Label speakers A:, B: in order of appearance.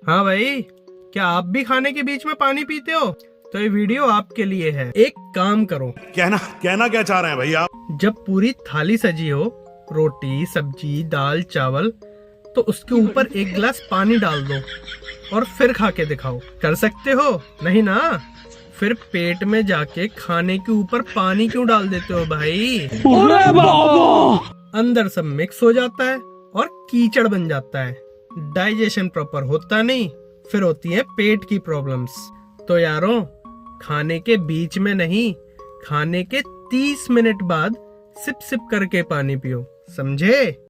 A: हाँ भाई, क्या आप भी खाने के बीच में पानी पीते हो? तो ये वीडियो आपके लिए है। एक काम करो,
B: कहना क्या चाह रहे हैं भैया?
A: जब पूरी थाली सजी हो, रोटी सब्जी दाल चावल, तो उसके ऊपर एक गिलास पानी डाल दो और फिर खा के दिखाओ। कर सकते हो? नहीं ना? फिर पेट में जाके खाने के ऊपर पानी क्यों डाल देते हो भाई?
C: अरे बाबा!
A: अंदर सब मिक्स हो जाता है और कीचड़ बन जाता है। डाइजेशन प्रॉपर होता नहीं, फिर होती है पेट की प्रॉब्लम्स। तो यारों, खाने के बीच में नहीं, खाने के 30 मिनट बाद सिप सिप करके पानी पियो, समझे?